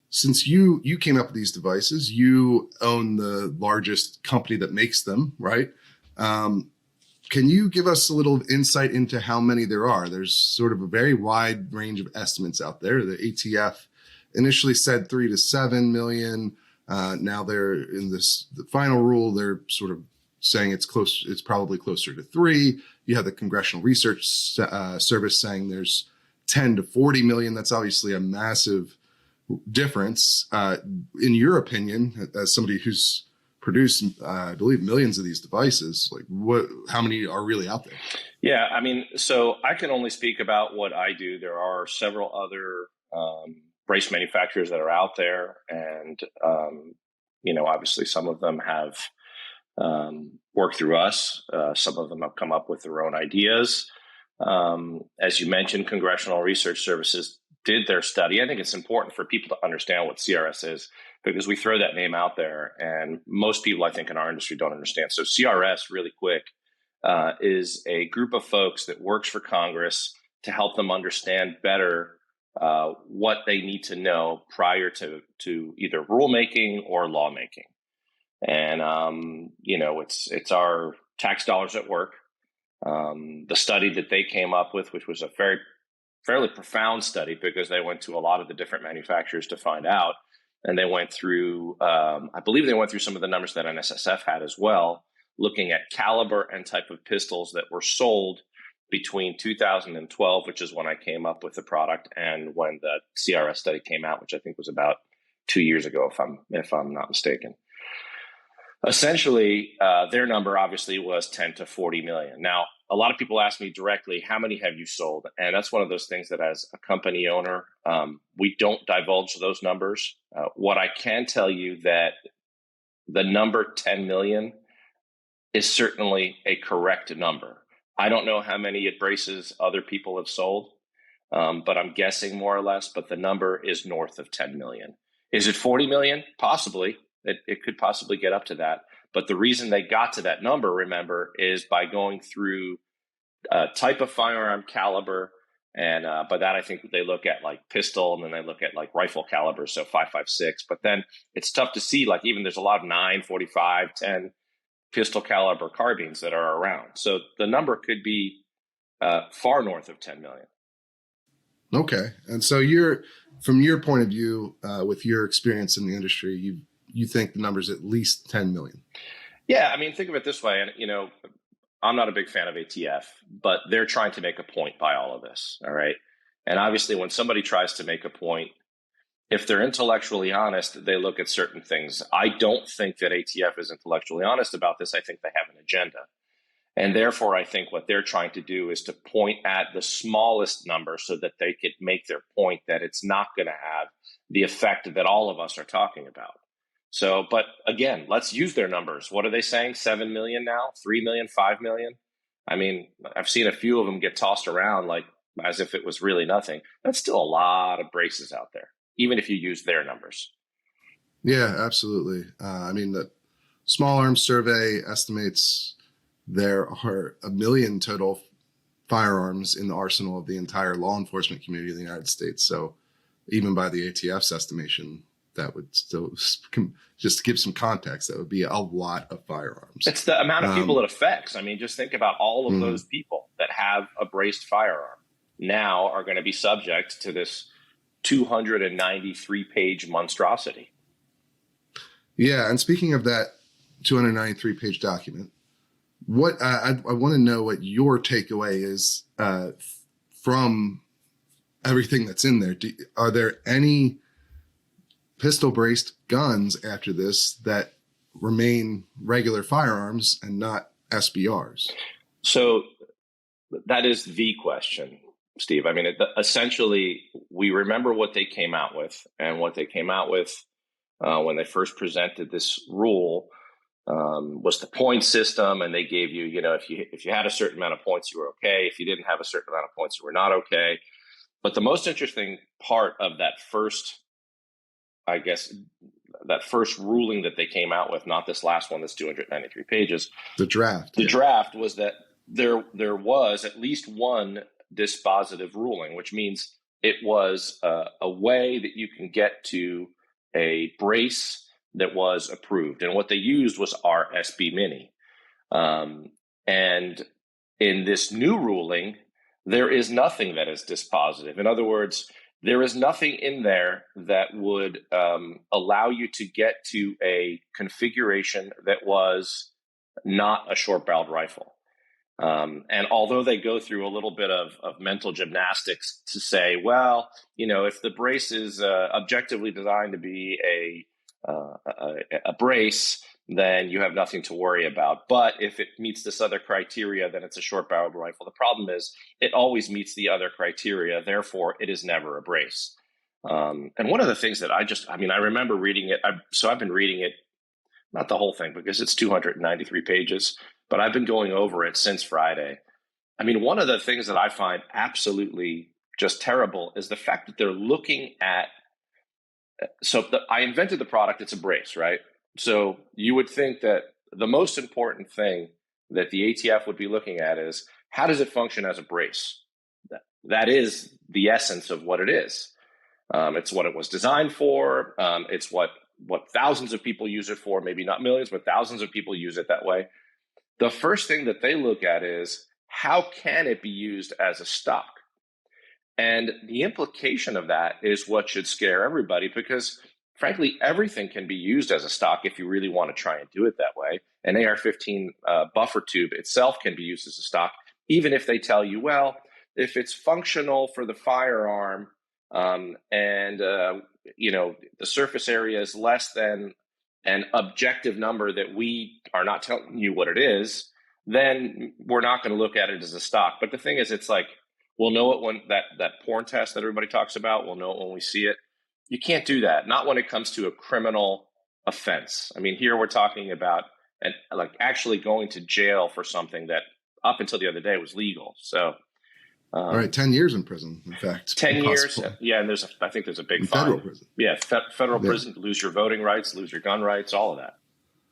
since you came up with these devices, you own the largest company that makes them, right? Can you give us a little insight into how many there are? There's sort of a very wide range of estimates out there. The ATF initially said 3 to 7 million. Now they're in the final rule. They're sort of saying it's probably closer to 3. You have the Congressional Research Service saying there's 10 to 40 million. That's obviously a massive difference. In your opinion, as somebody who's produced, I believe, millions of these devices, like how many are really out there? Yeah, I mean, so I can only speak about what I do. There are several other brace manufacturers that are out there, and obviously some of them have worked through us. Some of them have come up with their own ideas. As you mentioned, Congressional Research Services did their study. I think it's important for people to understand what CRS is, because we throw that name out there and most people, I think, in our industry don't understand. So CRS, really quick, is a group of folks that works for Congress to help them understand better what they need to know prior to either rulemaking or lawmaking. And, it's our tax dollars at work. The study that they came up with, which was a fairly profound study, because they went to a lot of the different manufacturers to find out. And they went through, I believe they went through some of the numbers that NSSF had as well, looking at caliber and type of pistols that were sold between 2012, which is when I came up with the product, and when the CRS study came out, which I think was about 2 years ago, if I'm not mistaken. Essentially, their number obviously was 10 to 40 million. Now, a lot of people ask me directly, how many have you sold? And that's one of those things that as a company owner, we don't divulge those numbers. What I can tell you that the number 10 million is certainly a correct number. I don't know how many braces other people have sold, but I'm guessing more or less, but the number is north of 10 million. Is it 40 million? Possibly. It could possibly get up to that. But the reason they got to that number, remember, is by going through type of firearm, caliber, and by that I think they look at like pistol, and then they look at like rifle caliber, so 5.56. But then it's tough to see, like even there's a lot of 9, 45, 10 pistol caliber carbines that are around. So the number could be far north of 10 million. Okay. And so from your point of view, with your experience in the industry, you think the number's at least 10 million. Yeah. I mean, think of it this way. And, I'm not a big fan of ATF, but they're trying to make a point by all of this. All right. And obviously when somebody tries to make a point, if they're intellectually honest, they look at certain things. I don't think that ATF is intellectually honest about this. I think they have an agenda. And therefore, I think what they're trying to do is to point at the smallest number so that they could make their point that it's not going to have the effect that all of us are talking about. So, but again, let's use their numbers. What are they saying? 7 million now? 3 million? 5 million? I mean, I've seen a few of them get tossed around like as if it was really nothing. That's still a lot of braces out there, even if you use their numbers. Yeah, absolutely. I mean, the Small Arms Survey estimates there are 1 million total firearms in the arsenal of the entire law enforcement community in the United States. So even by the ATF's estimation, that would still, just to give some context, that would be a lot of firearms. It's the amount of people it affects. I mean, just think about all of those people that have a braced firearm now are going to be subject to this 293-page monstrosity. Yeah, and speaking of that 293-page document, what I want to know what your takeaway is from everything that's in there. Are there any pistol braced guns after this that remain regular firearms and not SBRs? So that is the question, Steve. I mean, essentially, we remember what they came out with, and what they came out with when they first presented this rule was the point system, and they gave you, if you had a certain amount of points, you were okay. If you didn't have a certain amount of points, you were not okay. But the most interesting part of that first ruling that they came out with, not this last one that's 293 pages. The draft. The draft was that there was at least one dispositive ruling, which means it was a way that you can get to a brace that was approved. And what they used was our SB Mini. And in this new ruling, there is nothing that is dispositive. In other words, there is nothing in there that would allow you to get to a configuration that was not a short-barreled rifle. And although they go through a little bit of mental gymnastics to say, well, if the brace is objectively designed to be a brace, then you have nothing to worry about. But if it meets this other criteria, then it's a short-barreled rifle. The problem is it always meets the other criteria. Therefore, it is never a brace. And one of the things that I remember reading it. I've been reading it, not the whole thing because it's 293 pages, but I've been going over it since Friday. I mean, one of the things that I find absolutely just terrible is the fact that they're looking at, I invented the product, it's a brace, right? So you would think that the most important thing that the ATF would be looking at is, how does it function as a brace? That is the essence of what it is. It's what it was designed for. It's what thousands of people use it for, maybe not millions, but thousands of people use it that way. The first thing that they look at is, how can it be used as a stock? And the implication of that is what should scare everybody, because frankly, everything can be used as a stock if you really want to try and do it that way. An AR-15 buffer tube itself can be used as a stock, even if they tell you, well, if it's functional for the firearm and the surface area is less than an objective number that we are not telling you what it is, then we're not going to look at it as a stock. But the thing is, it's like, we'll know it when that porn test that everybody talks about, we'll know it when we see it. You can't do that. Not when it comes to a criminal offense. I mean, here we're talking about actually going to jail for something that up until the other day was legal. So, all right, 10 years in prison, in fact. 10 years. Yeah. And I think there's a big fine. Federal prison. Yeah. Federal prison, lose your voting rights, lose your gun rights, all of that.